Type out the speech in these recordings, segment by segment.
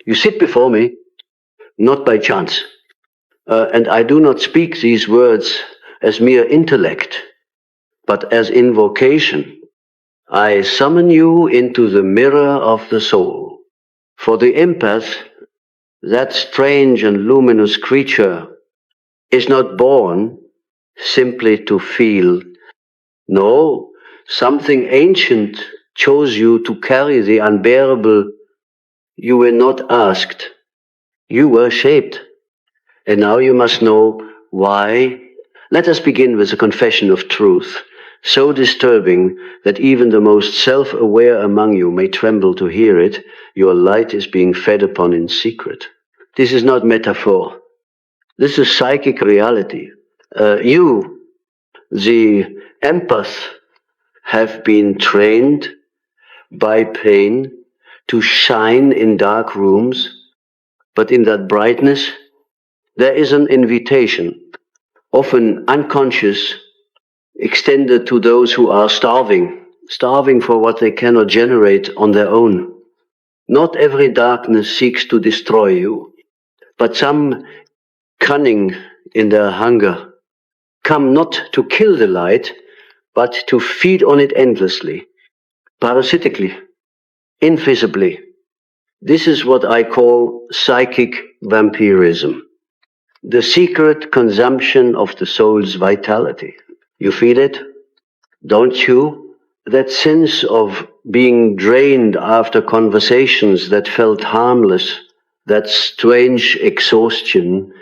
You sit before me, not by chance. And I do not speak these words as mere intellect, but as invocation. I summon you into the mirror of the soul. For the empath, that strange and luminous creature is not born simply to feel. No, something ancient chose you to carry the unbearable. You were not asked. You were shaped. And now you must know why. Let us begin with a confession of truth, so disturbing that even the most self-aware among you may tremble to hear it. Your light is being fed upon in secret. This is not metaphor. This is psychic reality. You, the empath, have been trained by pain to shine in dark rooms, but in that brightness, there is an invitation, often unconscious, extended to those who are starving for what they cannot generate on their own. Not every darkness seeks to destroy you, but some, cunning in their hunger, come not to kill the light, but to feed on it endlessly, parasitically, invisibly. This is what I call psychic vampirism, the secret consumption of the soul's vitality. You feel it? Don't you? That sense of being drained after conversations that felt harmless, that strange exhaustion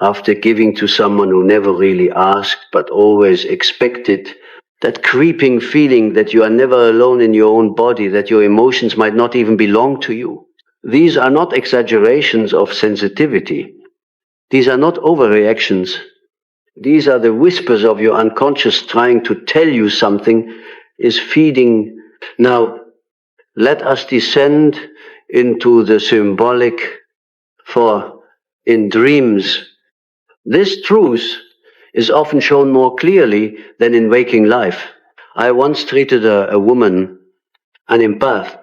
after giving to someone who never really asked but always expected, that creeping feeling that you are never alone in your own body, that your emotions might not even belong to you. These are not exaggerations of sensitivity. These are not overreactions. These are the whispers of your unconscious trying to tell you something is feeding. Now, let us descend into the symbolic, for in dreams, this truth is often shown more clearly than in waking life. I once treated a woman, an empath,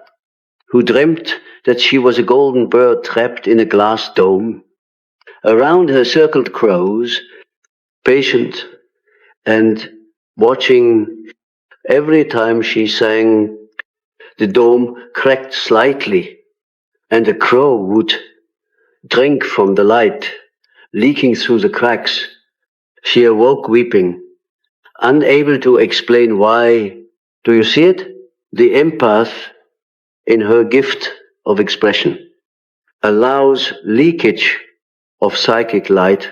who dreamt that she was a golden bird trapped in a glass dome. Around her circled crows, patient and watching. Every time she sang, the dome cracked slightly, and a crow would drink from the light leaking through the cracks. She awoke weeping, unable to explain why. Do you see it? The empath, in her gift of expression, allows leakage of psychic light.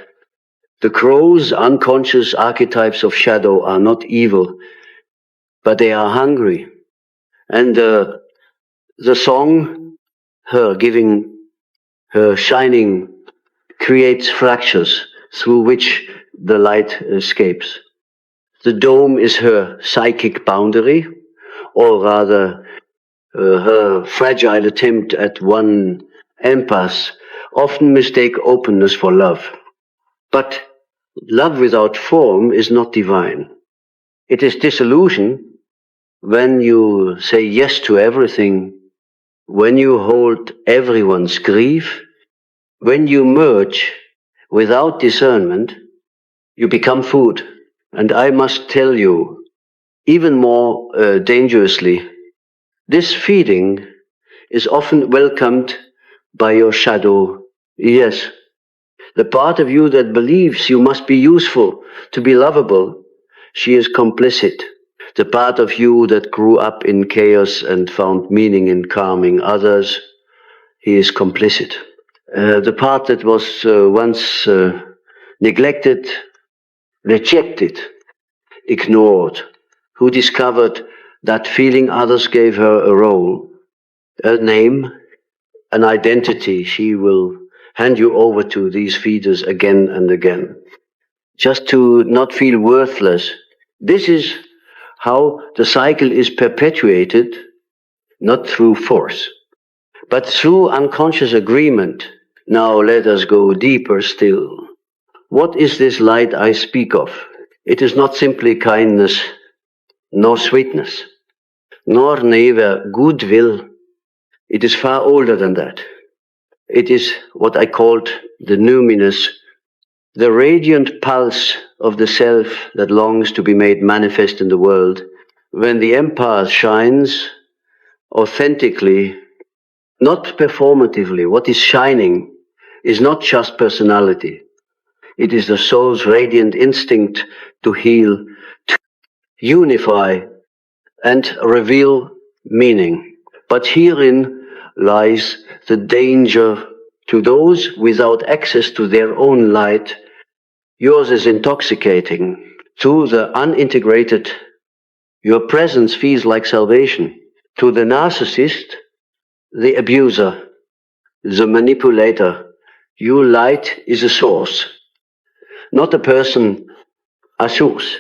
The crow's unconscious archetypes of shadow are not evil, but they are hungry. And the song, her giving, her shining, creates fractures through which the light escapes. The dome is her psychic boundary, or rather her fragile attempt at one empath, often mistake openness for love. But love without form is not divine. It is disillusion when you say yes to everything, when you hold everyone's grief, when you merge without discernment, you become food. And I must tell you, even more dangerously, this feeding is often welcomed by your shadow. Yes, the part of you that believes you must be useful to be lovable, she is complicit. The part of you that grew up in chaos and found meaning in calming others, he is complicit. The part that was once neglected, rejected, ignored, who discovered that feeling others gave her a role, a name, an identity, she will hand you over to these feeders again and again, just to not feel worthless. This is how the cycle is perpetuated, not through force, but through unconscious agreement. Now let us go deeper still. What is this light I speak of? It is not simply kindness, nor sweetness, nor neighbor goodwill. It is far older than that. It is what I called the numinous, the radiant pulse of the self that longs to be made manifest in the world. When the empath shines authentically, not performatively, what is shining is not just personality. It is the soul's radiant instinct to heal, to unify, and reveal meaning. But herein lies the danger to those without access to their own light. Yours is intoxicating. To the unintegrated, your presence feels like salvation. To the narcissist, the abuser, the manipulator, your light is a source, not a person, a source,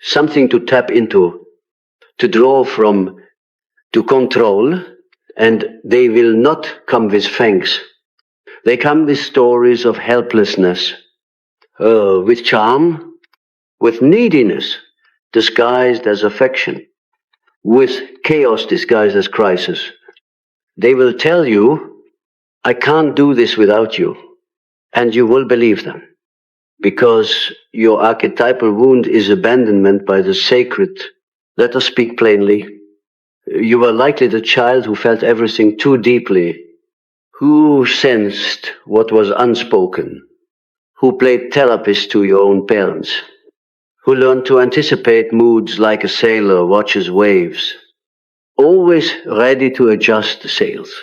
something to tap into, to draw from, to control, and they will not come with thanks. They come with stories of helplessness, with charm, with neediness disguised as affection, with chaos disguised as crisis. They will tell you, I can't do this without you, and you will believe them, because your archetypal wound is abandonment by the sacred. Let us speak plainly. You were likely the child who felt everything too deeply, who sensed what was unspoken, who played therapist to your own parents, who learned to anticipate moods like a sailor watches waves, always ready to adjust the sails,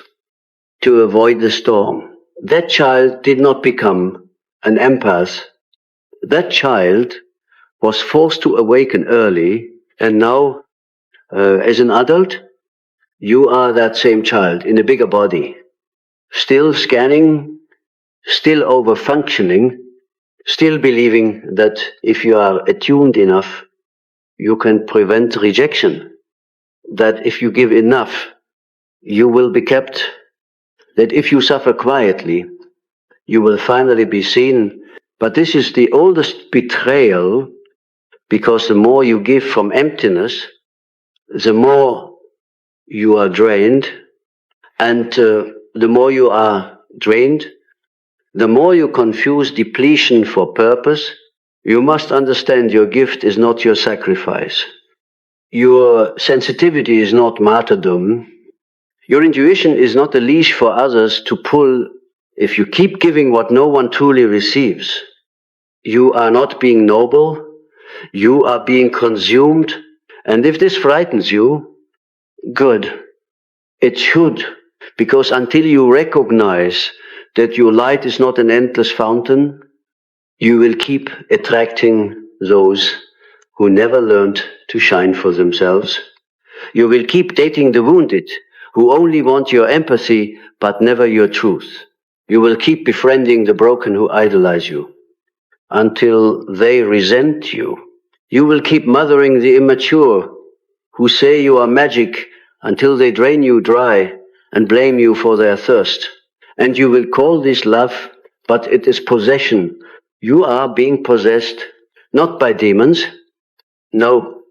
to avoid the storm. That child did not become an empath. That child was forced to awaken early, and now, as an adult, you are that same child in a bigger body, still scanning, still over functioning, still believing that if you are attuned enough, you can prevent rejection, that if you give enough, you will be kept, that if you suffer quietly, you will finally be seen. But this is the oldest betrayal, because the more you give from emptiness, the more you are drained, and the more you are drained, the more you confuse depletion for purpose. You must understand your gift is not your sacrifice. Your sensitivity is not martyrdom. Your intuition is not a leash for others to pull. If you keep giving what no one truly receives, you are not being noble, you are being consumed. And if this frightens you, good. It should, because until you recognize that your light is not an endless fountain, you will keep attracting those who never learned to shine for themselves. You will keep dating the wounded, who only want your empathy but never your truth. You will keep befriending the broken who idolize you until they resent you. You will keep mothering the immature who say you are magic until they drain you dry and blame you for their thirst. And you will call this love, but it is possession. You are being possessed not by demons, no,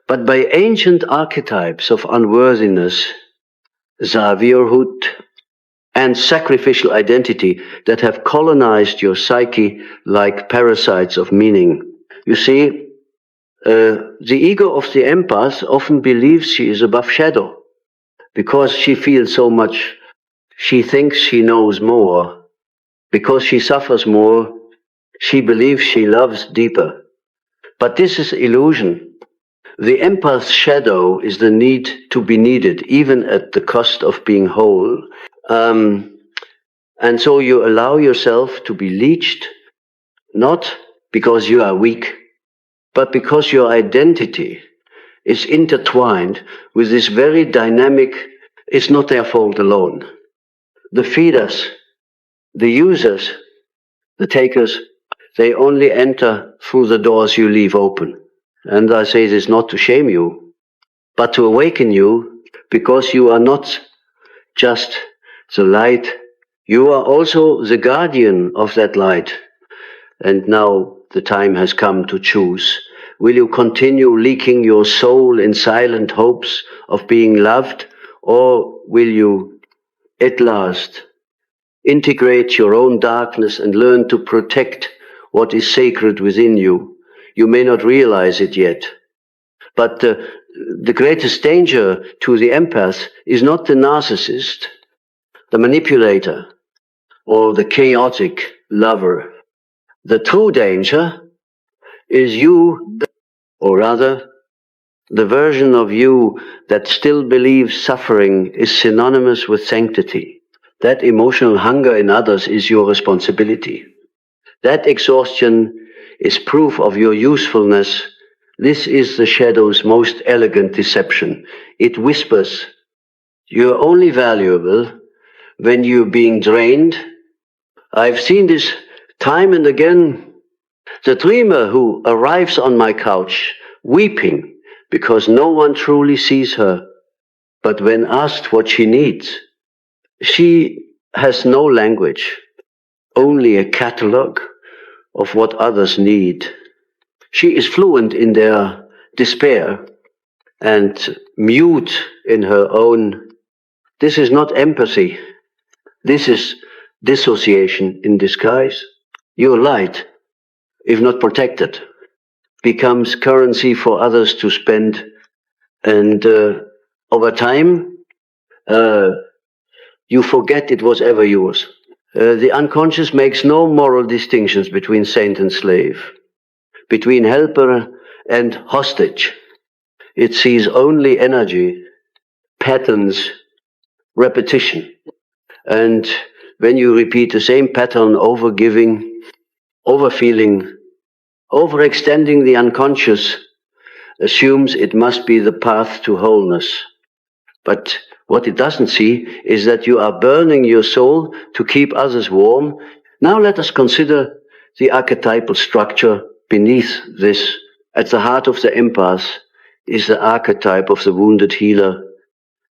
but by ancient archetypes of unworthiness, Zavierhood, and sacrificial identity that have colonized your psyche like parasites of meaning. You see, the ego of the empath often believes she is above shadow because she feels so much. She thinks she knows more. Because she suffers more, she believes she loves deeper. But this is illusion. The empath's shadow is the need to be needed, even at the cost of being whole. And so you allow yourself to be leached, not because you are weak, but because your identity is intertwined with this very dynamic, it's not their fault alone. The feeders, the users, the takers, they only enter through the doors you leave open. And I say this not to shame you, but to awaken you, because you are not just the light, you are also the guardian of that light. And now the time has come to choose. Will you continue leaking your soul in silent hopes of being loved, or will you at last integrate your own darkness and learn to protect what is sacred within you. You may not realize it yet, but the greatest danger to the empath is not the narcissist, the manipulator, or the chaotic lover. The true danger is you, or rather, the version of you that still believes suffering is synonymous with sanctity. That emotional hunger in others is your responsibility. That exhaustion is proof of your usefulness. This is the shadow's most elegant deception. It whispers, you're only valuable when you're being drained. I've seen this time and again. The dreamer who arrives on my couch weeping because no one truly sees her, but when asked what she needs, she has no language, only a catalogue of what others need. She is fluent in their despair and mute in her own. This is not empathy. This is dissociation in disguise. Your light, if not protected, becomes currency for others to spend, and over time, you forget it was ever yours. The unconscious makes no moral distinctions between saint and slave, between helper and hostage. It sees only energy, patterns, repetition. And when you repeat the same pattern, overgiving, overfeeling, overextending, the unconscious assumes it must be the path to wholeness. But what it doesn't see is that you are burning your soul to keep others warm. Now let us consider the archetypal structure beneath this. At the heart of the empath is the archetype of the wounded healer,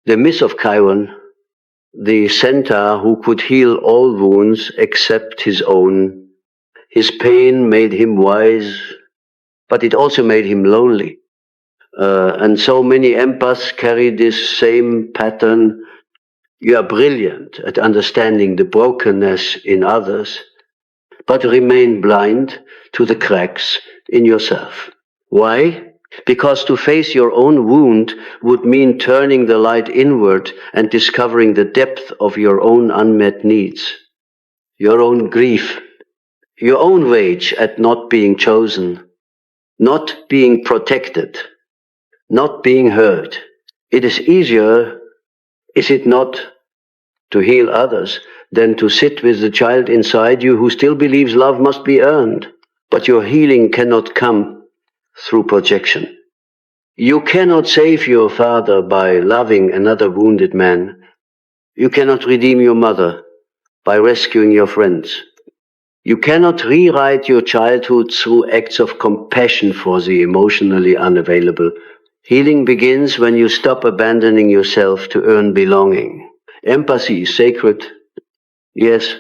the myth of Chiron, the centaur who could heal all wounds except his own. His pain made him wise, but it also made him lonely. And so many empaths carry this same pattern. You are brilliant at understanding the brokenness in others, but remain blind to the cracks in yourself. Why? Because to face your own wound would mean turning the light inward and discovering the depth of your own unmet needs, your own grief, your own rage at not being chosen, not being protected, not being heard. It is easier, is it not, to heal others than to sit with the child inside you who still believes love must be earned. But your healing cannot come through projection. You cannot save your father by loving another wounded man. You cannot redeem your mother by rescuing your friends. You cannot rewrite your childhood through acts of compassion for the emotionally unavailable. Healing begins when you stop abandoning yourself to earn belonging. Empathy is sacred, yes,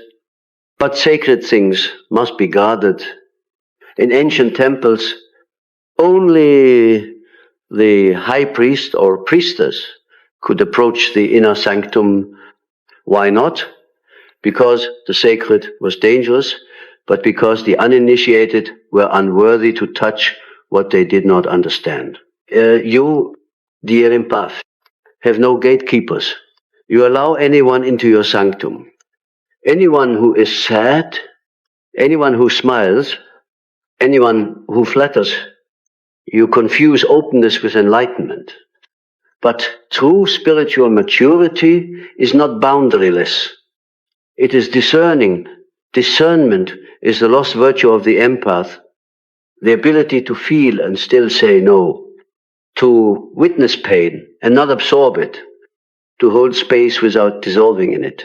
but sacred things must be guarded. In ancient temples, only the high priest or priestess could approach the inner sanctum. Why not? Because the sacred was dangerous, but because the uninitiated were unworthy to touch what they did not understand. You, dear empath, have no gatekeepers. You allow anyone into your sanctum. Anyone who is sad, anyone who smiles, anyone who flatters. You confuse openness with enlightenment. But true spiritual maturity is not boundaryless. It is discerning. Discernment is the lost virtue of the empath, the ability to feel and still say no, to witness pain and not absorb it, to hold space without dissolving in it.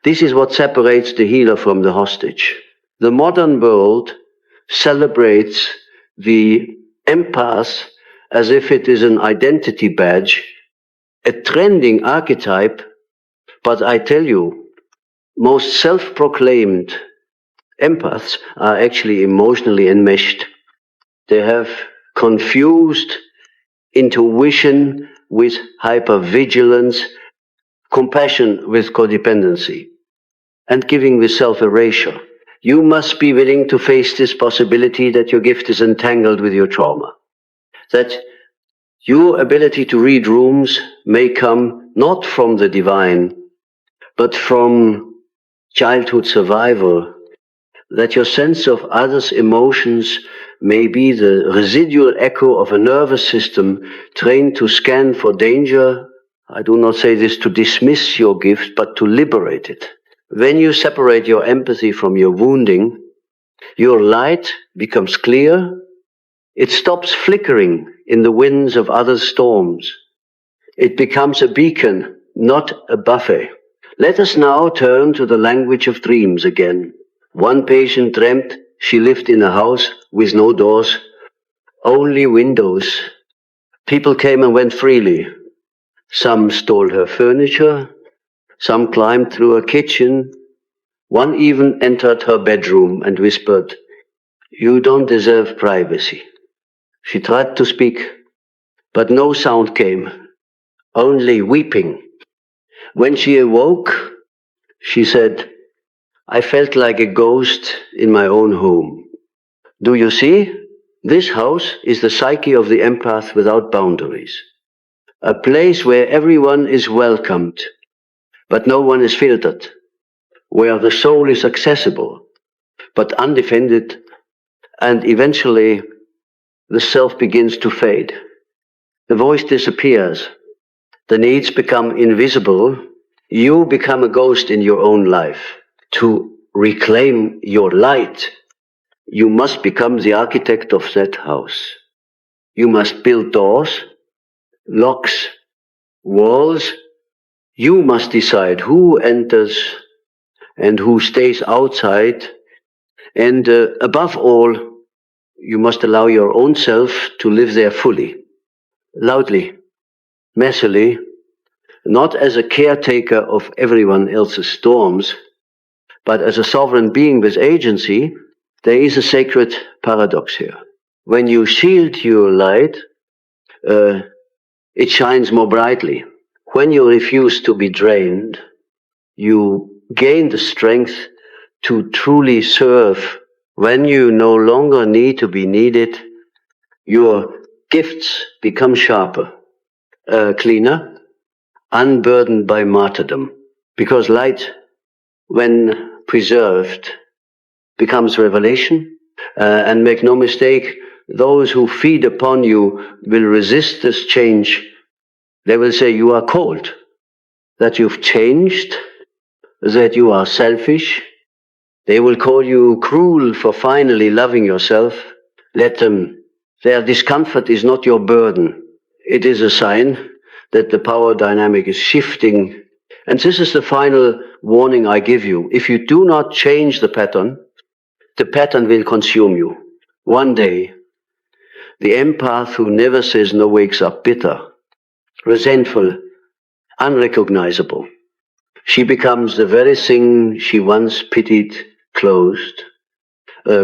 This is what separates the healer from the hostage. The modern world celebrates the empath as if it is an identity badge, a trending archetype, but I tell you, most self-proclaimed empaths are actually emotionally enmeshed. They have confused intuition with hypervigilance, compassion with codependency. and giving with self-erasure. You must be willing to face this possibility that your gift is entangled with your trauma. That your ability to read rooms may come not from the divine, but from childhood survival. That your sense of others' emotions may be the residual echo of a nervous system trained to scan for danger. I do not say this to dismiss your gift, but to liberate it. When you separate your empathy from your wounding, your light becomes clear. It stops flickering in the winds of others' storms. It becomes a beacon, not a buffet. Let us now turn to the language of dreams again. One patient dreamt she lived in a house with no doors, only windows. People came and went freely. Some stole her furniture, some climbed through her kitchen. One even entered her bedroom and whispered, "You don't deserve privacy." She tried to speak, but no sound came, only weeping. When she awoke, she said, "I felt like a ghost in my own home." Do you see? This house is the psyche of the empath without boundaries. A place where everyone is welcomed, but no one is filtered. Where the soul is accessible, but undefended, and eventually the self begins to fade. The voice disappears. The needs become invisible. You become a ghost in your own life. To reclaim your light, you must become the architect of that house. You must build doors, locks, walls. You must decide who enters and who stays outside. And above all, you must allow your own self to live there fully, loudly, messily, not as a caretaker of everyone else's storms, but as a sovereign being with agency. There is a sacred paradox here. When you shield your light, it shines more brightly. When you refuse to be drained, you gain the strength to truly serve. When you no longer need to be needed, your gifts become sharper, cleaner, unburdened by martyrdom. Because light, when preserved, becomes revelation. And make no mistake, those who feed upon you will resist this change. They will say you are cold, that you've changed, that you are selfish. They will call you cruel for finally loving yourself. Let them. Their discomfort is not your burden. It is a sign that the power dynamic is shifting. And this is the final warning I give you. If you do not change the pattern will consume you. One day, the empath who never says no wakes up bitter, resentful, unrecognizable. She becomes the very thing she once pitied, closed,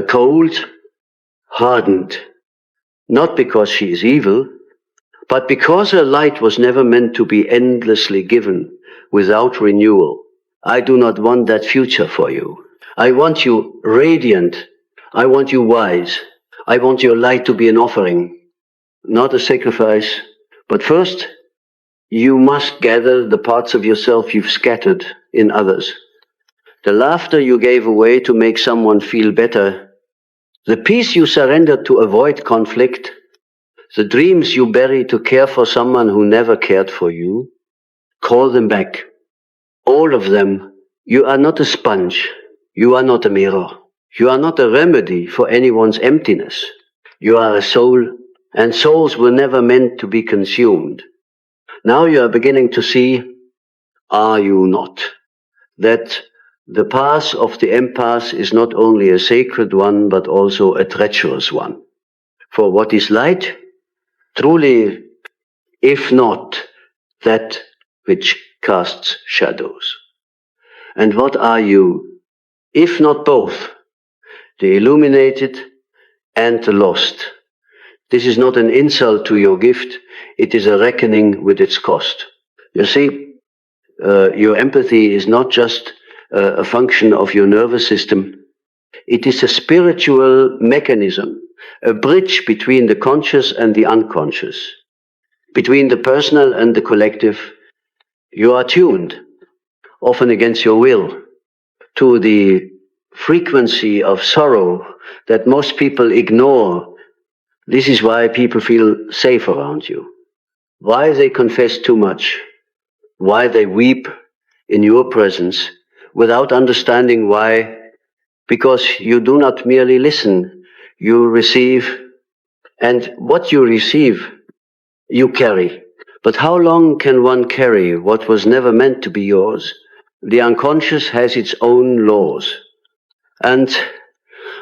cold, hardened, not because she is evil, but because her light was never meant to be endlessly given without renewal. I do not want that future for you. I want you radiant. I want you wise. I want your light to be an offering, not a sacrifice. But first, you must gather the parts of yourself you've scattered in others. The laughter you gave away to make someone feel better, the peace you surrendered to avoid conflict, the dreams you buried to care for someone who never cared for you. Call them back. All of them. You are not a sponge. You are not a mirror. You are not a remedy for anyone's emptiness. You are a soul, and souls were never meant to be consumed. Now you are beginning to see, are you not, that the path of the empath is not only a sacred one, but also a treacherous one. For what is light? Truly, if not that which casts shadows. And what are you, if not both, the illuminated and the lost? This is not an insult to your gift, it is a reckoning with its cost. You see, your empathy is not just a function of your nervous system. It is a spiritual mechanism, a bridge between the conscious and the unconscious, between the personal and the collective. You are tuned, often against your will, to the frequency of sorrow that most people ignore. This is why people feel safe around you, why they confess too much, why they weep in your presence without understanding why. Because you do not merely listen, you receive, and what you receive, you carry. But how long can one carry what was never meant to be yours? The unconscious has its own laws. And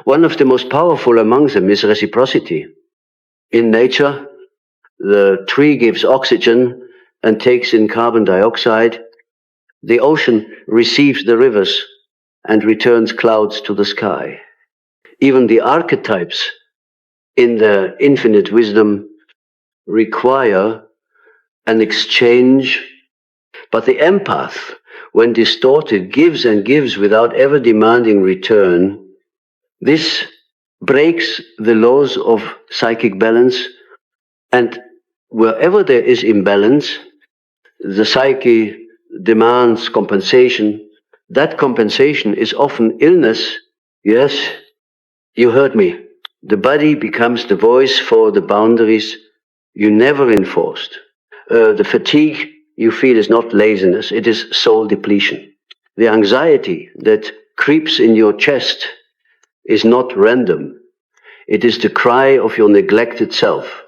one of the most powerful among them is reciprocity. In nature, the tree gives oxygen and takes in carbon dioxide. The ocean receives the rivers and returns clouds to the sky. Even the archetypes in their infinite wisdom require an exchange. But the empath, when distorted, gives and gives without ever demanding return. This breaks the laws of psychic balance, and wherever there is imbalance, the psyche demands compensation. That compensation is often illness. Yes, you heard me. The body becomes the voice for the boundaries you never enforced. The fatigue you feel is not laziness, it is soul depletion. The anxiety that creeps in your chest is not random. It is the cry of your neglected self,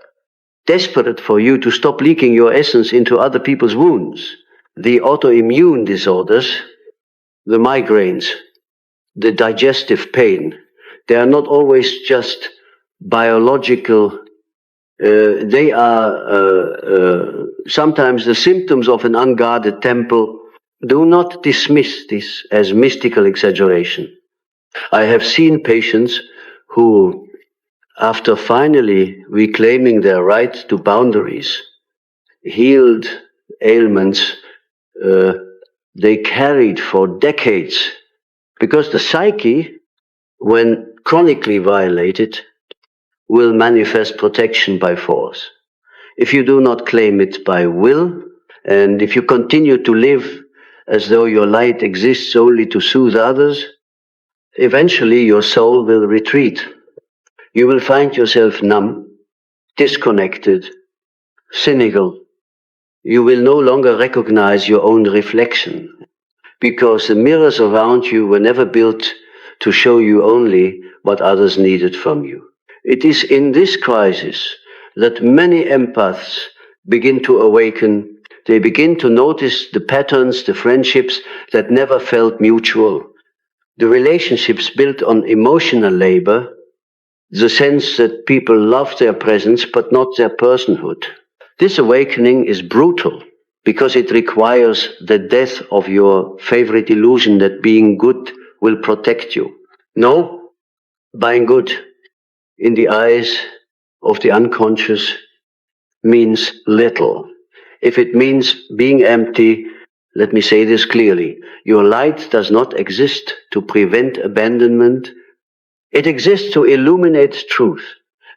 desperate for you to stop leaking your essence into other people's wounds. The autoimmune disorders, the migraines, the digestive pain, they are not always just biological. They are sometimes the symptoms of an unguarded temple. Do not dismiss this as mystical exaggeration. I have seen patients who, after finally reclaiming their right to boundaries, healed ailments they carried for decades, because the psyche, when chronically violated, will manifest protection by force. If you do not claim it by will, and if you continue to live as though your light exists only to soothe others, eventually your soul will retreat. You will find yourself numb, disconnected, cynical. You will no longer recognize your own reflection, because the mirrors around you were never built to show you only what others needed from you. It is in this crisis that many empaths begin to awaken. They begin to notice the patterns, the friendships that never felt mutual, the relationships built on emotional labor, the sense that people love their presence but not their personhood. This awakening is brutal because it requires the death of your favorite illusion that being good will protect you. No, being good in the eyes of the unconscious means little. If it means being empty, let me say this clearly. Your light does not exist to prevent abandonment. It exists to illuminate truth.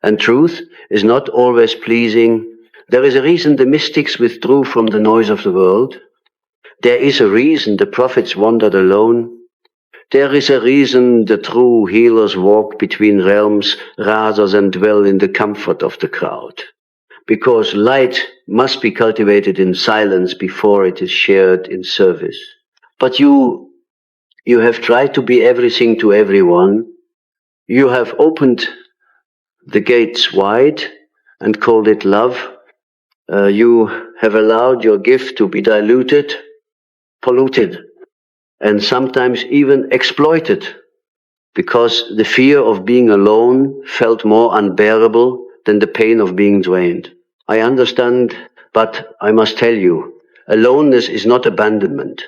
And truth is not always pleasing. There is a reason the mystics withdrew from the noise of the world. There is a reason the prophets wandered alone. There is a reason the true healers walk between realms rather than dwell in the comfort of the crowd. Because light must be cultivated in silence before it is shared in service. But you have tried to be everything to everyone. You have opened the gates wide and called it love. You have allowed your gift to be diluted, polluted, and sometimes even exploited, because the fear of being alone felt more unbearable than the pain of being drained. I understand, but I must tell you, aloneness is not abandonment.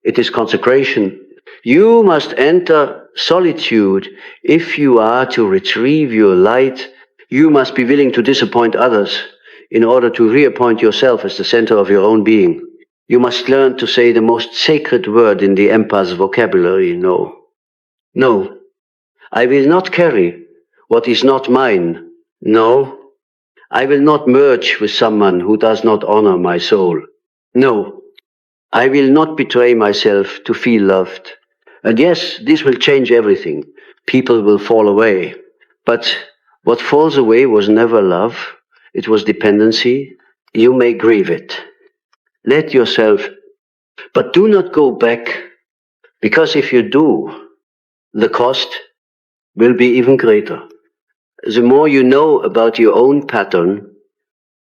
It is consecration. You must enter solitude if you are to retrieve your light. You must be willing to disappoint others in order to reappoint yourself as the center of your own being. You must learn to say the most sacred word in the empath's vocabulary, no. No, I will not carry what is not mine. No, I will not merge with someone who does not honor my soul. No, I will not betray myself to feel loved. And yes, this will change everything. People will fall away. But what falls away was never love. It was dependency. You may grieve it. Let yourself, but do not go back, because if you do, the cost will be even greater. The more you know about your own pattern,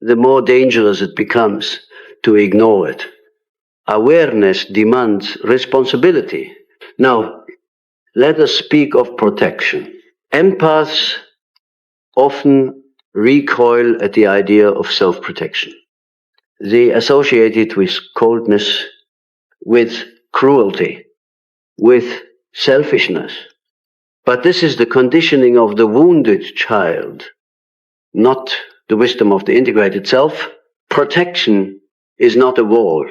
the more dangerous it becomes to ignore it. Awareness demands responsibility. Now, let us speak of protection. Empaths often recoil at the idea of self-protection. They associate it with coldness, with cruelty, with selfishness. But this is the conditioning of the wounded child, not the wisdom of the integrated self. Protection is not a wall.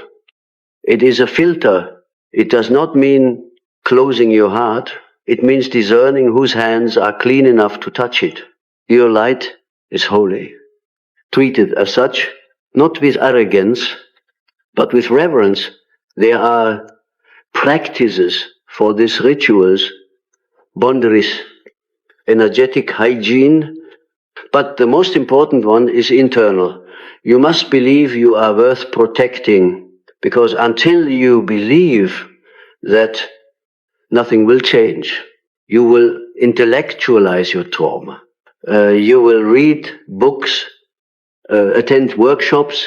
It is a filter. It does not mean closing your heart. It means discerning whose hands are clean enough to touch it. Your light is holy. Treat it as such, not with arrogance, but with reverence. There are practices for these rituals, boundaries, energetic hygiene, but the most important one is internal. You must believe you are worth protecting, because until you believe that, nothing will change. You will intellectualize your trauma. You will read books, attend workshops,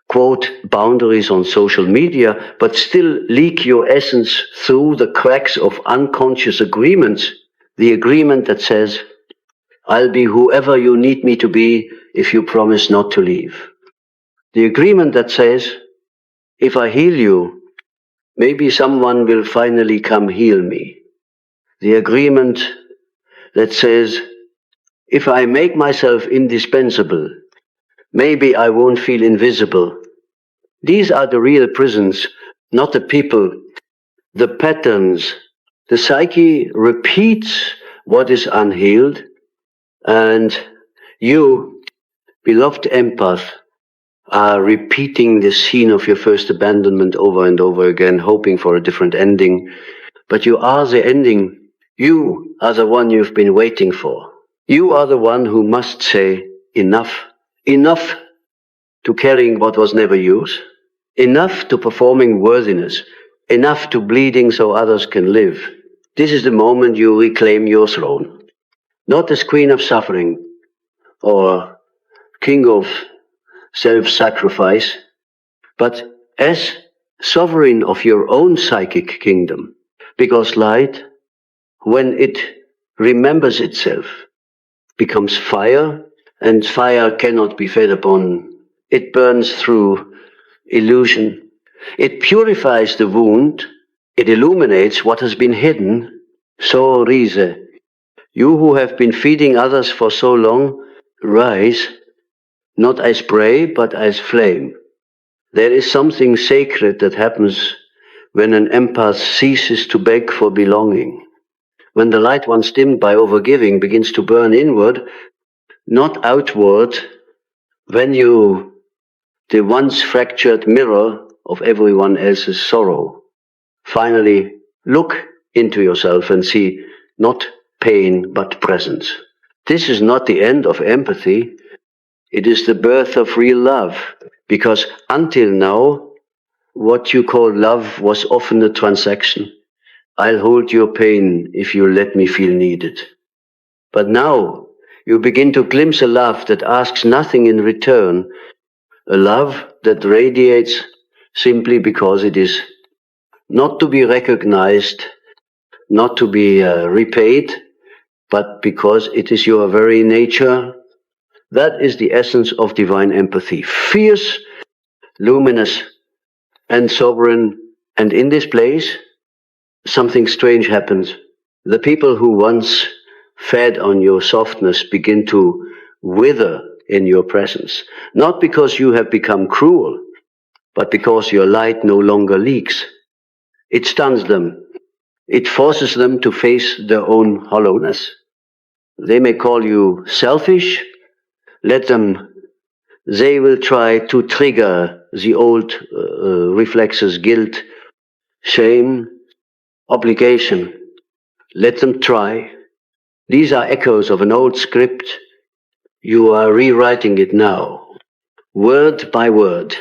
quote boundaries on social media, but still leak your essence through the cracks of unconscious agreements. The agreement that says, I'll be whoever you need me to be if you promise not to leave. The agreement that says, if I heal you, maybe someone will finally come heal me. The agreement that says, if I make myself indispensable, maybe I won't feel invisible. These are the real prisons, not the people, the patterns. The psyche repeats what is unhealed, and you, beloved empath, are repeating the scene of your first abandonment over and over again, hoping for a different ending. But you are the ending. You are the one you've been waiting for. You are the one who must say, enough. Enough to carrying what was never yours. Enough to performing worthiness. Enough to bleeding so others can live. This is the moment you reclaim your throne. Not as queen of suffering or king of self-sacrifice, but as sovereign of your own psychic kingdom. Because light, when it remembers itself, becomes fire, and fire cannot be fed upon. It burns through illusion. It purifies the wound. It illuminates what has been hidden. So Riese, you who have been feeding others for so long, rise, not as prey, but as flame. There is something sacred that happens when an empath ceases to beg for belonging. When the light once dimmed by overgiving begins to burn inward, not outward, when you, the once fractured mirror of everyone else's sorrow, finally look into yourself and see not pain but presence. This is not the end of empathy. It is the birth of real love, because until now, what you call love was often a transaction. I'll hold your pain if you let me feel needed. But now you begin to glimpse a love that asks nothing in return, a love that radiates simply because it is not to be recognized, not to be repaid, but because it is your very nature. That is the essence of divine empathy. Fierce, luminous, and sovereign. And in this place, something strange happens. The people who once fed on your softness begin to wither in your presence. Not because you have become cruel, but because your light no longer leaks. It stuns them. It forces them to face their own hollowness. They may call you selfish. Let them. They will try to trigger the old reflexes, guilt, shame, obligation. Let them try. These are echoes of an old script. You are rewriting it now, word by word.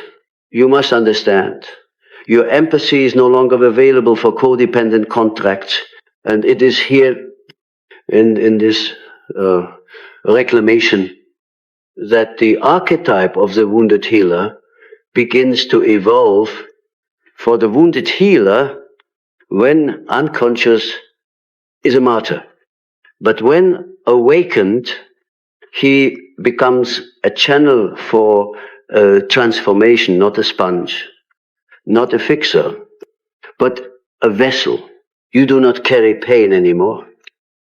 You must understand. Your empathy is no longer available for codependent contracts, and it is here in this reclamation that the archetype of the wounded healer begins to evolve for the wounded healer when unconscious is a martyr. But when awakened, he becomes a channel for transformation, not a sponge, not a fixer, but a vessel. You do not carry pain anymore.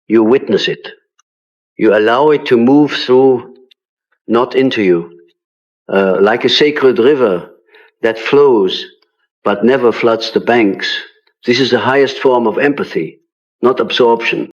You witness it. You allow it to move through, not into you. Like a sacred river that flows but never floods the banks. This is the highest form of empathy, not absorption.